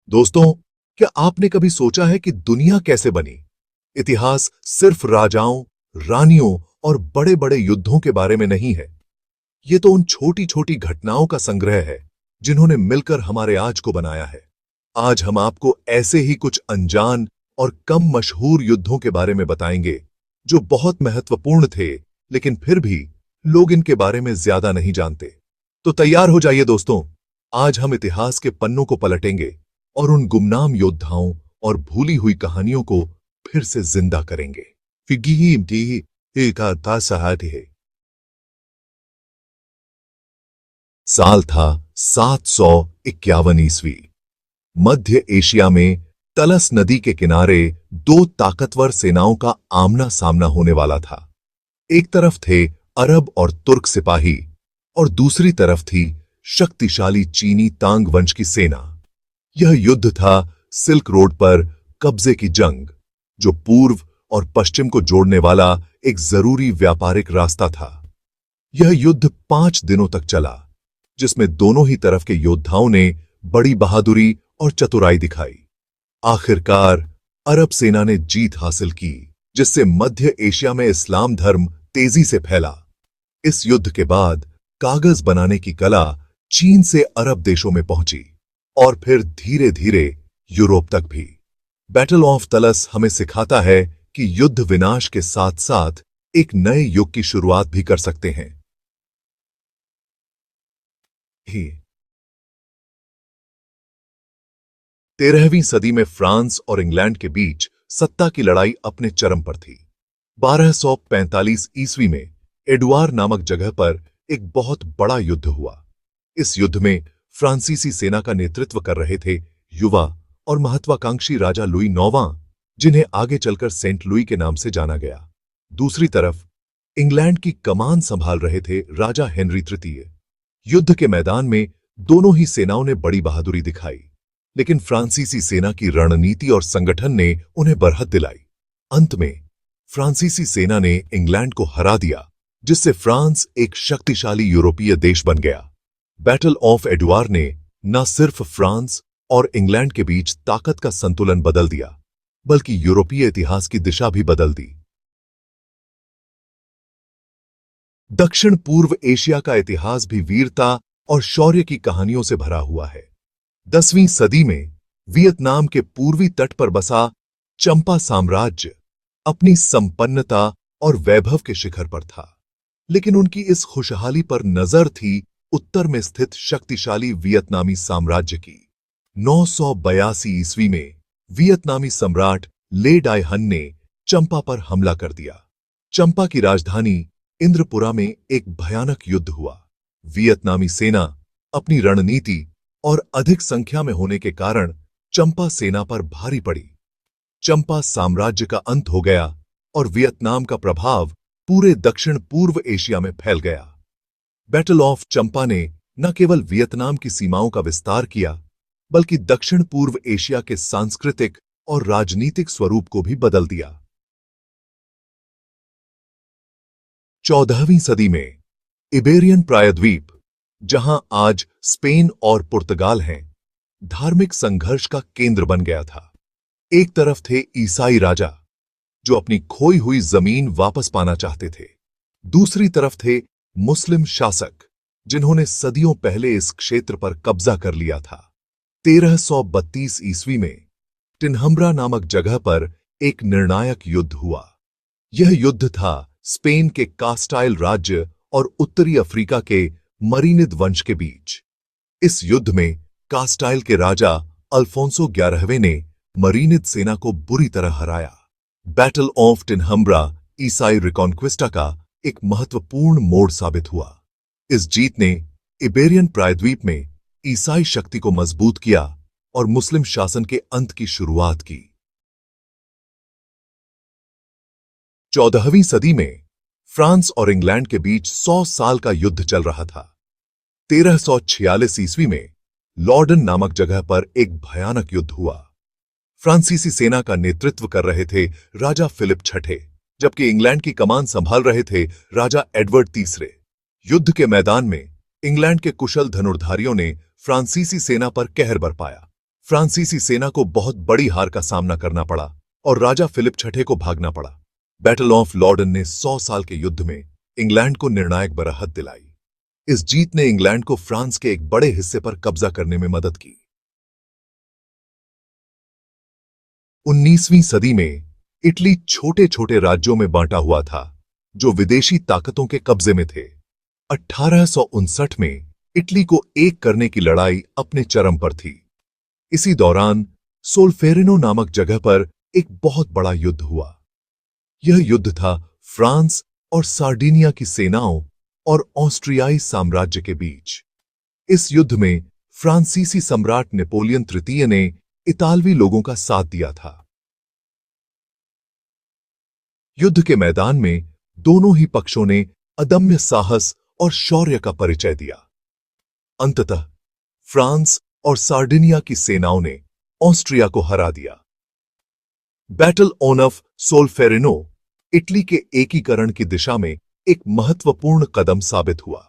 दोस्तों, क्या आपने कभी सोचा है कि दुनिया कैसे बनी? इतिहास सिर्फ राजाओं, रानियों और बड़े-बड़े युद्धों के बारे में नहीं है। ये तो उन छोटी-छोटी घटनाओं का संग्रह है, जिन्होंने मिलकर हमारे आज को बनाया है। आज हम आपको ऐसे ही कुछ अनजान और कम मशहूर युद्धों के बारे में बताएंगे, जो बहुत महत्वपूर्ण थे, लेकिन फिर भी लोग इनके बारे में ज्यादा नहीं जानते। तो तैयार हो जाइए दोस्तों, आज हम इतिहास के पन्नों को पलटेंगे और उन गुमनाम योद्धाओं और भूली हुई कहानियों को फिर से जिंदा करेंगे। साल था 751 ईस्वी। मध्य एशिया में तलस नदी के किनारे दो ताकतवर सेनाओं का आमना सामना होने वाला था। एक तरफ थे अरब और तुर्क सिपाही और दूसरी तरफ थी शक्तिशाली चीनी तांग वंश की सेना। यह युद्ध था सिल्क रोड पर कब्जे की जंग, जो पूर्व और पश्चिम को जोड़ने वाला एक जरूरी व्यापारिक रास्ता था। यह युद्ध 5 दिनों तक चला, जिसमें दोनों ही तरफ के योद्धाओं ने बड़ी बहादुरी और चतुराई दिखाई। आखिरकार अरब सेना ने जीत हासिल की, जिससे मध्य एशिया में इस्लाम धर्म तेजी से फैला। इस युद्ध के बाद कागज बनाने की कला चीन से अरब देशों में पहुंची और फिर धीरे धीरे यूरोप तक भी। बैटल ऑफ तलस हमें सिखाता है कि युद्ध विनाश के साथ साथ एक नए युग की शुरुआत भी कर सकते हैं। 13वीं सदी में फ्रांस और इंग्लैंड के बीच सत्ता की लड़ाई अपने चरम पर थी। 1245 ईस्वी में एडुआर नामक जगह पर एक बहुत बड़ा युद्ध हुआ। इस युद्ध में फ्रांसीसी सेना का नेतृत्व कर रहे थे युवा और महत्वाकांक्षी राजा लुई नौवां, जिन्हें आगे चलकर सेंट लुई के नाम से जाना गया। दूसरी तरफ इंग्लैंड की कमान संभाल रहे थे राजा हेनरी तृतीय। युद्ध के मैदान में दोनों ही सेनाओं ने बड़ी बहादुरी दिखाई, लेकिन फ्रांसीसी सेना की रणनीति और संगठन ने उन्हें बरहत दिलाई। अंत में फ्रांसीसी सेना ने इंग्लैंड को हरा दिया, जिससे फ्रांस एक शक्तिशाली यूरोपीय देश बन गया। बैटल ऑफ एडुआर ने न सिर्फ फ्रांस और इंग्लैंड के बीच ताकत का संतुलन बदल दिया, बल्कि यूरोपीय इतिहास की दिशा भी बदल दी। दक्षिण पूर्व एशिया का इतिहास भी वीरता और शौर्य की कहानियों से भरा हुआ है। 10वीं सदी में वियतनाम के पूर्वी तट पर बसा चंपा साम्राज्य अपनी संपन्नता और वैभव के शिखर पर था, लेकिन उनकी इस खुशहाली पर नजर थी उत्तर में स्थित शक्तिशाली वियतनामी साम्राज्य की। 982 ईस्वी में वियतनामी सम्राट ले डाय हन ने चंपा पर हमला कर दिया। चंपा की राजधानी इंद्रपुरा में एक भयानक युद्ध हुआ। वियतनामी सेना अपनी रणनीति और अधिक संख्या में होने के कारण चंपा सेना पर भारी पड़ी। चंपा साम्राज्य का अंत हो गया और वियतनाम का प्रभाव पूरे दक्षिण पूर्व एशिया में फैल गया। बैटल ऑफ चंपा ने न केवल वियतनाम की सीमाओं का विस्तार किया, बल्कि दक्षिण पूर्व एशिया के सांस्कृतिक और राजनीतिक स्वरूप को भी बदल दिया। 14वीं सदी में इबेरियन प्रायद्वीप, जहां आज स्पेन और पुर्तगाल हैं, धार्मिक संघर्ष का केंद्र बन गया था। एक तरफ थे ईसाई राजा, जो अपनी खोई हुई जमीन वापस पाना चाहते थे। दूसरी तरफ थे मुस्लिम शासक, जिन्होंने सदियों पहले इस क्षेत्र पर कब्जा कर लिया था। 1332 ईस्वी में टिन्हम्ब्रा नामक जगह पर एक निर्णायक युद्ध हुआ। यह युद्ध था स्पेन के कास्टाइल राज्य और उत्तरी अफ्रीका के मरीनिद वंश के बीच। इस युद्ध में कास्टाइल के राजा अल्फोंसो 11वें ने मरीनिद सेना को बुरी तरह हराया। बैटल ऑफ टिन्हम्ब्रा ईसाई रिकॉन्क्विस्टा का एक महत्वपूर्ण मोड़ साबित हुआ। इस जीत ने इबेरियन प्रायद्वीप में ईसाई शक्ति को मजबूत किया और मुस्लिम शासन के अंत की शुरुआत की। 14वीं सदी में फ्रांस और इंग्लैंड के बीच 100 साल का युद्ध चल रहा था। 1346 ईस्वी में लॉर्डन नामक जगह पर एक भयानक युद्ध हुआ। फ्रांसीसी सेना का नेतृत्व कर रहे थे राजा फिलिप छठे, जबकि इंग्लैंड की कमान संभाल रहे थे राजा एडवर्ड तीसरे। युद्ध के मैदान में इंग्लैंड के कुशल धनुर्धारियों ने फ्रांसीसी सेना पर कहर बरपाया। फ्रांसीसी सेना को बहुत बड़ी हार का सामना करना पड़ा और राजा फिलिप छठे को भागना पड़ा। बैटल ऑफ लॉर्डन ने 100 साल के युद्ध में इंग्लैंड को निर्णायक बराहत दिलाई। इस जीत ने इंग्लैंड को फ्रांस के एक बड़े हिस्से पर कब्जा करने में मदद की। 19वीं सदी में इटली छोटे छोटे राज्यों में बांटा हुआ था जो विदेशी ताकतों के कब्जे में थे। 1859 में इटली को एक करने की लड़ाई अपने चरम पर थी। इसी दौरान सोल्फेरिनो नामक जगह पर एक बहुत बड़ा युद्ध हुआ। यह युद्ध था फ्रांस और सार्डिनिया की सेनाओं और ऑस्ट्रियाई साम्राज्य के बीच। इस युद्ध में फ्रांसीसी सम्राट नेपोलियन तृतीय ने इतालवी लोगों का साथ दिया था। युद्ध के मैदान में दोनों ही पक्षों ने अदम्य साहस और शौर्य का परिचय दिया। अंततः फ्रांस और सार्डिनिया की सेनाओं ने ऑस्ट्रिया को हरा दिया। बैटल ऑफ सोल्फेरिनो इटली के एकीकरण की दिशा में एक महत्वपूर्ण कदम साबित हुआ।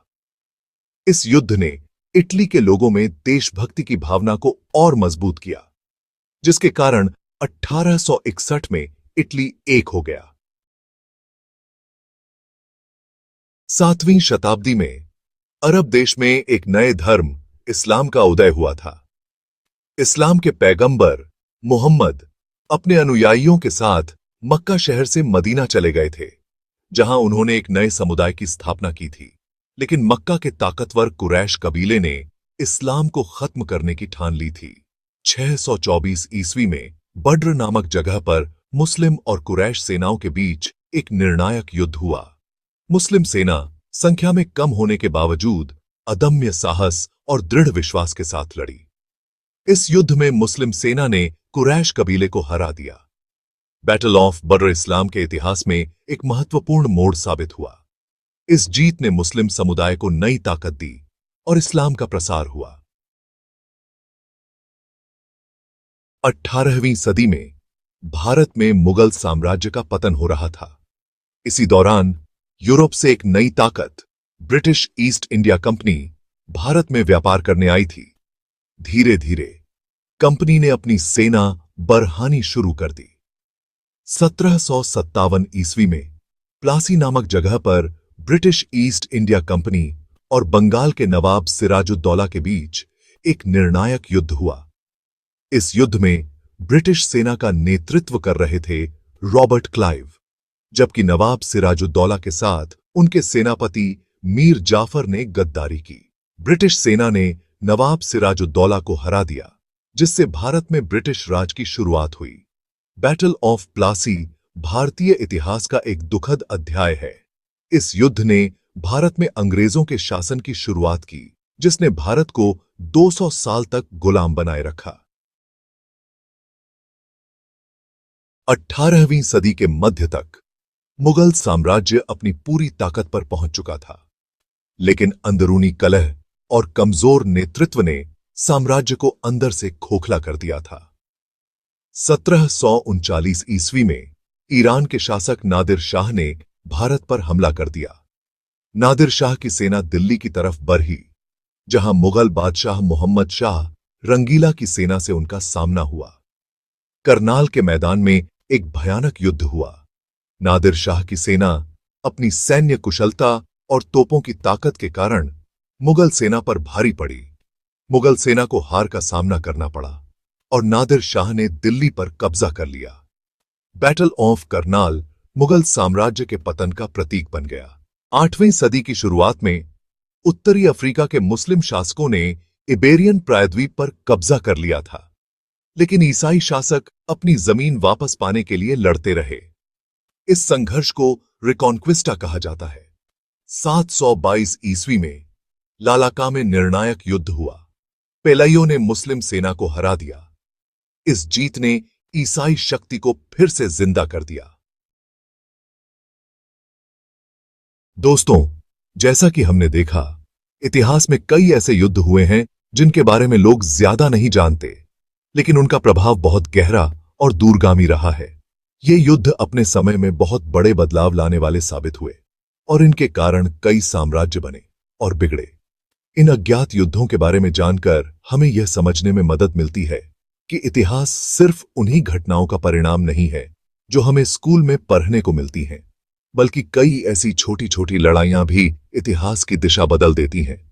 इस युद्ध ने इटली के लोगों में देशभक्ति की भावना को और मजबूत किया, जिसके कारण 1861 में इटली एक हो गया। 7वीं शताब्दी में अरब देश में एक नए धर्म इस्लाम का उदय हुआ था। इस्लाम के पैगंबर मोहम्मद अपने अनुयायियों के साथ मक्का शहर से मदीना चले गए थे, जहां उन्होंने एक नए समुदाय की स्थापना की थी। लेकिन मक्का के ताकतवर कुरैश कबीले ने इस्लाम को खत्म करने की ठान ली थी। 624 ईस्वी में बद्र नामक जगह पर मुस्लिम और कुरैश सेनाओं के बीच एक निर्णायक युद्ध हुआ। मुस्लिम सेना संख्या में कम होने के बावजूद अदम्य साहस और दृढ़ विश्वास के साथ लड़ी। इस युद्ध में मुस्लिम सेना ने कुरैश कबीले को हरा दिया। बैटल ऑफ बद्र इस्लाम के इतिहास में एक महत्वपूर्ण मोड़ साबित हुआ। इस जीत ने मुस्लिम समुदाय को नई ताकत दी और इस्लाम का प्रसार हुआ। 18वीं सदी में भारत में मुगल साम्राज्य का पतन हो रहा था। इसी दौरान यूरोप से एक नई ताकत British east India company Bharat में व्यापार करने आई थी। धीरे धीरे कंपनी ने अपनी सेना बढ़ानी शुरू कर दी। 1757 ईस्वी में प्लासी नामक जगह पर ब्रिटिश ईस्ट इंडिया कंपनी और बंगाल के नवाब सिराजुद्दौला के बीच एक निर्णायक युद्ध हुआ। इस युद्ध में ब्रिटिश सेना का नेतृत्व कर रहे थे रॉबर्ट क्लाइव, जबकि नवाब सिराजुद्दौला के साथ उनके सेनापति मीर जाफर ने गद्दारी की। ब्रिटिश सेना ने नवाब सिराजुद्दौला को हरा दिया, जिससे भारत में ब्रिटिश राज की शुरुआत हुई। बैटल ऑफ प्लासी भारतीय इतिहास का एक दुखद अध्याय है। इस युद्ध ने भारत में अंग्रेजों के शासन की शुरुआत की, जिसने भारत को 200 साल तक गुलाम बनाए रखा। 18वीं सदी के मध्य तक मुगल साम्राज्य अपनी पूरी ताकत पर पहुंच चुका था, लेकिन अंदरूनी कलह और कमजोर नेतृत्व ने साम्राज्य को अंदर से खोखला कर दिया था। 1739 ईस्वी में ईरान के शासक नादिर शाह ने भारत पर हमला कर दिया। नादिर शाह की सेना दिल्ली की तरफ बढ़ी, जहां मुगल बादशाह मोहम्मद शाह रंगीला की सेना से उनका सामना हुआ। करनाल के मैदान में एक भयानक युद्ध हुआ। नादिर शाह की सेना अपनी सैन्य कुशलता और तोपों की ताकत के कारण मुगल सेना पर भारी पड़ी। मुगल सेना को हार का सामना करना पड़ा और नादिर शाह ने दिल्ली पर कब्जा कर लिया। बैटल ऑफ करनाल मुगल साम्राज्य के पतन का प्रतीक बन गया। 8वीं सदी की शुरुआत में उत्तरी अफ्रीका के मुस्लिम शासकों ने इबेरियन प्रायद्वीप पर कब्जा कर लिया था, लेकिन ईसाई शासक अपनी जमीन वापस पाने के लिए लड़ते रहे। इस संघर्ष को रिकॉन्क्विस्टा कहा जाता है। 722 ईस्वी में लालाका में निर्णायक युद्ध हुआ। पेलाइयों ने मुस्लिम सेना को हरा दिया। इस जीत ने ईसाई शक्ति को फिर से जिंदा कर दिया। दोस्तों, जैसा कि हमने देखा, इतिहास में कई ऐसे युद्ध हुए हैं जिनके बारे में लोग ज्यादा नहीं जानते, लेकिन उनका प्रभाव बहुत गहरा और दूरगामी रहा है। ये युद्ध अपने समय में बहुत बड़े बदलाव लाने वाले साबित हुए और इनके कारण कई साम्राज्य बने और बिगड़े। इन अज्ञात युद्धों के बारे में जानकर हमें यह समझने में मदद मिलती है कि इतिहास सिर्फ उन्हीं घटनाओं का परिणाम नहीं है जो हमें स्कूल में पढ़ने को मिलती हैं, बल्कि कई ऐसी छोटी छोटी लड़ाइयां भी इतिहास की दिशा बदल देती हैं।